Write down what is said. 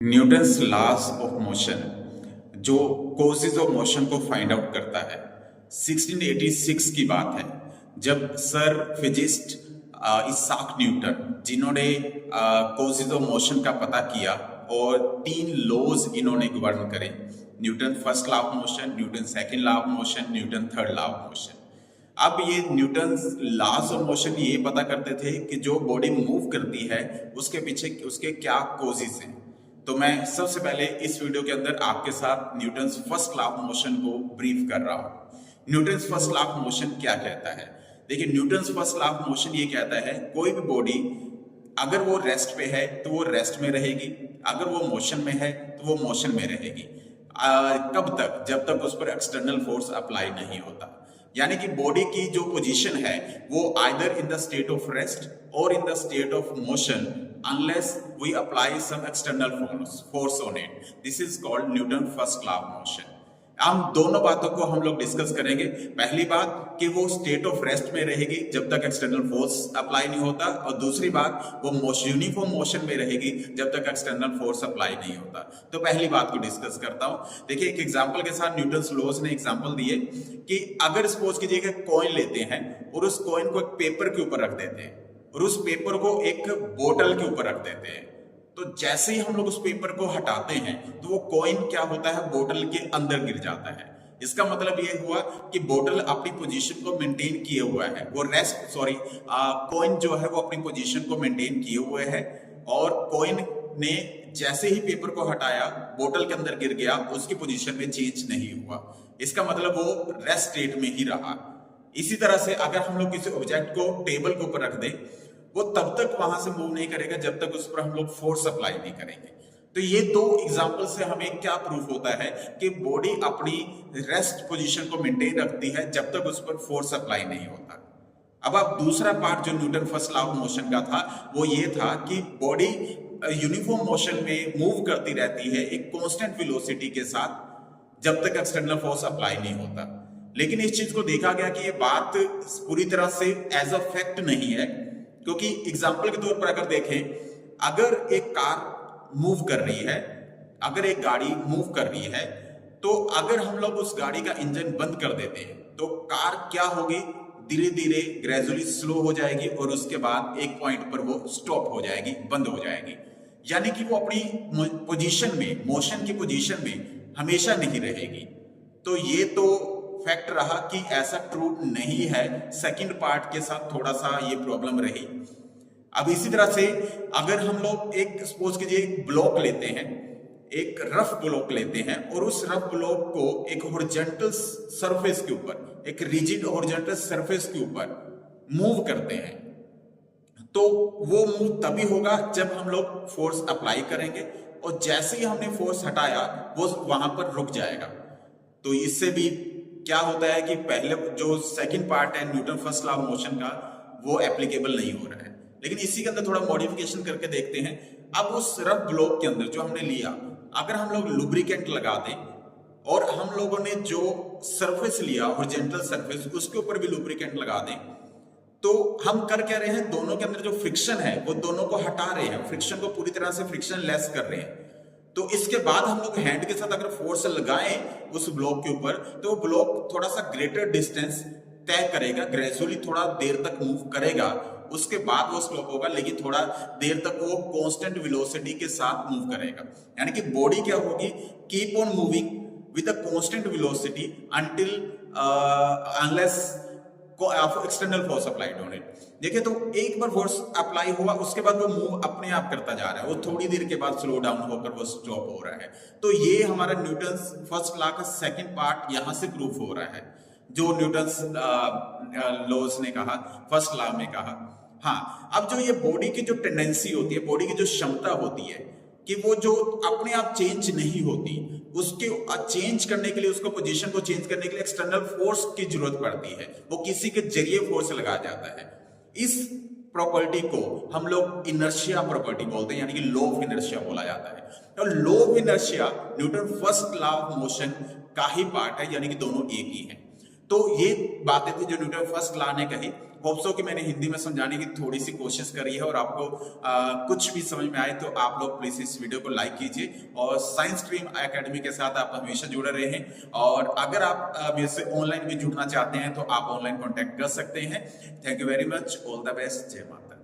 Newton's loss of motion जो causes of motion को find out करता है 1686 की बात है जब सर फिजिस्ट इसाक न्यूटन जिन्होंने कोजेज ऑफ मोशन का पता किया और 3 लॉज इन्होंने गवर्न करे। Newton first law of motion, Newton second law of motion, Newton third law of motion. अब ये न्यूटन लॉज ऑफ मोशन ये पता करते थे कि जो बॉडी मूव करती है उसके पीछे उसके क्या कोजेज हैं। तो मैं सबसे पहले इस वीडियो के अंदर आपके साथ Newton's first law of motion को ब्रीफ कर रहा हूं। Newton's first law of motion क्या कहता है? देखिए, Newton's first law of motion ये कहता है कोई भी बॉडी अगर वो रेस्ट पे है तो वो रेस्ट में रहेगी, अगर वो मोशन में है तो वो मोशन में रहेगी। कब तक? जब तक उस पर एक्सटर्नल फोर्स अप्लाई नहीं होता। यानी कि बॉडी की जो पोजीशन है वो either in the state of rest और in the state of motion unless we apply some external force on it. This is called Newton first law of motion. हम दोनों बातों को हम लोग डिस्कस करेंगे। पहली बात कि वो स्टेट ऑफ रेस्ट में रहेगी जब तक एक्सटर्नल फोर्स अप्लाई नहीं होता, और दूसरी बात वो यूनिफॉर्म मोशन में रहेगी जब तक एक्सटर्नल फोर्स अप्लाई नहीं होता। तो पहली बात को डिस्कस करता हूं। देखिए, एक एग्जांपल के साथ न्यूटन्स लॉज ने एग्जांपल दिए कि अगर सपोज कीजिए कि कॉइन लेते हैं और उस कॉइन को एक पेपर के ऊपर रख देते हैं और उस पेपर को एक बोतल के ऊपर रख देते हैं, तो जैसे ही हम लोग उस पेपर को हटाते हैं तो वो कॉइन क्या होता है, बोतल के अंदर गिर जाता है। इसका मतलब ये हुआ कि बोतल अपनी पोजीशन को मेंटेन किए हुआ है, वो कॉइन जो है वो अपनी पोजीशन को मेंटेन किए हुए है, और कॉइन ने जैसे ही पेपर को हटाया बोतल के अंदर गिर गया, उसकी पोजीशन में चेंज नहीं हुआ। इसका मतलब वो रेस्ट स्टेट में ही रहा। इसी तरह से अगर हम लोग किसी ऑब्जेक्ट को टेबल के ऊपर रख दें, वो तब तक वहां से मूव नहीं करेगा जब तक उस पर हम लोग फोर्स अप्लाई नहीं करेंगे। तो ये दो एग्जांपल से हमें क्या प्रूफ होता है कि बॉडी अपनी रेस्ट पोजीशन को मेंटेन रखती है जब तक उस पर फोर्स अप्लाई नहीं होता। अब दूसरा पार्ट जो Newton first law of motion का था वो ये था कि बॉडी यूनिफॉर्म मोशन में मूव करती रहती है एक कांस्टेंट वेलोसिटी के साथ जब तक एक्सटर्नल फोर्स अप्लाई नहीं होता। लेकिन इस चीज को देखा गया कि ये बात पूरी तरह से एज अ फैक्ट नहीं है, क्योंकि एग्जाम्पल के तौर पर अगर देखें, अगर एक कार मूव कर रही है, अगर एक गाड़ी मूव कर रही है, तो अगर हम लोग उस गाड़ी का इंजन बंद कर देते हैं तो कार क्या होगी, धीरे धीरे ग्रेजुअली स्लो हो जाएगी और उसके बाद एक पॉइंट पर वो स्टॉप हो जाएगी, बंद हो जाएगी। यानी कि वो अपनी पोजीशन में, मोशन की पोजीशन में हमेशा नहीं रहेगी। तो ये तो फैक्ट रहा कि ऐसा ट्रू नहीं है। सेकंड पार्ट के साथ थोड़ा सा ये प्रॉब्लम रही। अब इसी तरह से अगर हम लोग एक सपोज कीजिए एक ब्लॉक लेते हैं, एक रफ ब्लॉक लेते हैं और उस रफ ब्लॉक को एक हॉरिजॉन्टल सरफेस के ऊपर, एक रिजिड हॉरिजॉन्टल सरफेस के ऊपर मूव करते हैं, तो वो मूव तभी होगा जब हम लोग फोर्स अप्लाई करेंगे, और जैसे ही हमने फोर्स हटाया वो वहां पर रुक जाएगा। तो इससे भी क्या होता है कि पहले जो सेकंड पार्ट है Newton first law of motion का वो एप्लीकेबल नहीं हो रहा है। लेकिन इसी के अंदर थोड़ा मॉडिफिकेशन करके देखते हैं। अब उस रफ ब्लॉक के अंदर जो हमने लिया, अगर हम लोग लुब्रिकेंट लगा दें और हम लोगों ने जो सरफेस लिया हॉरिजॉन्टल सरफेस उसके ऊपर भी लुब्रिकेंट लगा दें, तो हम कर क्या रहे हैं, दोनों के अंदर जो फ्रिक्शन है वो दोनों को हटा रहे हैं, फ्रिक्शन को पूरी तरह से फ्रिक्शन लेस कर रहे हैं। तो इसके बाद हम लोग हैंड के साथ अगर फोर्स लगाएं उस ब्लॉक के ऊपर, तो वो ब्लॉक थोड़ा सा ग्रेटर डिस्टेंस तय करेगा, ग्रेजुअली थोड़ा देर तक मूव करेगा, उसके बाद वो स्टॉप होगा, लेकिन थोड़ा देर तक वो कांस्टेंट वेलोसिटी के साथ मूव करेगा। यानी कि बॉडी क्या होगी, keep on moving with a constant velocity until unless external force applied on it. देखिए, तो एक बार फोर्स अप्लाई हुआ उसके बाद वो मूव अपने आप करता जा रहा है, वो थोड़ी देर के बाद स्लो डाउन होकर वो स्टॉप हो रहा है। तो ये हमारा न्यूटन्स फर्स्ट लॉ का सेकंड पार्ट यहां से प्रूफ हो रहा है, जो न्यूटन्स लॉज ने कहा, फर्स्ट लॉ में कहा। हाँ, अब जो ये बॉडी की जो टेंडेंसी होती है, बॉडी की जो क्षमता होती है कि वो जो अपने आप चेंज नहीं होती, उसके चेंज करने के लिए, उसको पोजीशन को चेंज करने के लिए एक्सटर्नल फोर्स की जरूरत पड़ती है, वो किसी के जरिए फोर्स लगाया जाता है। इस प्रॉपर्टी को हम लोग इनर्शिया प्रॉपर्टी बोलते हैं, यानी कि लॉ ऑफ इनर्शिया बोला जाता है। तो law of inertia Newton first law of motion का ही पार्ट है, यानी कि दोनों एक ही है। तो ये बातें थी जो न्यूटन फर्स्ट लॉ ने कही। होप सो कि मैंने हिंदी में समझाने की थोड़ी सी कोशिश करी है और आपको कुछ भी समझ में आए तो आप लोग प्लीज इस वीडियो को लाइक कीजिए और साइंस स्ट्रीम एकेडमी के साथ आप हमेशा जुड़े रहें। और अगर आप मेरे से ऑनलाइन भी जुड़ना चाहते हैं तो आप ऑनलाइन कॉन्टेक्ट कर सकते हैं। Thank you very much, all the best, जय माता।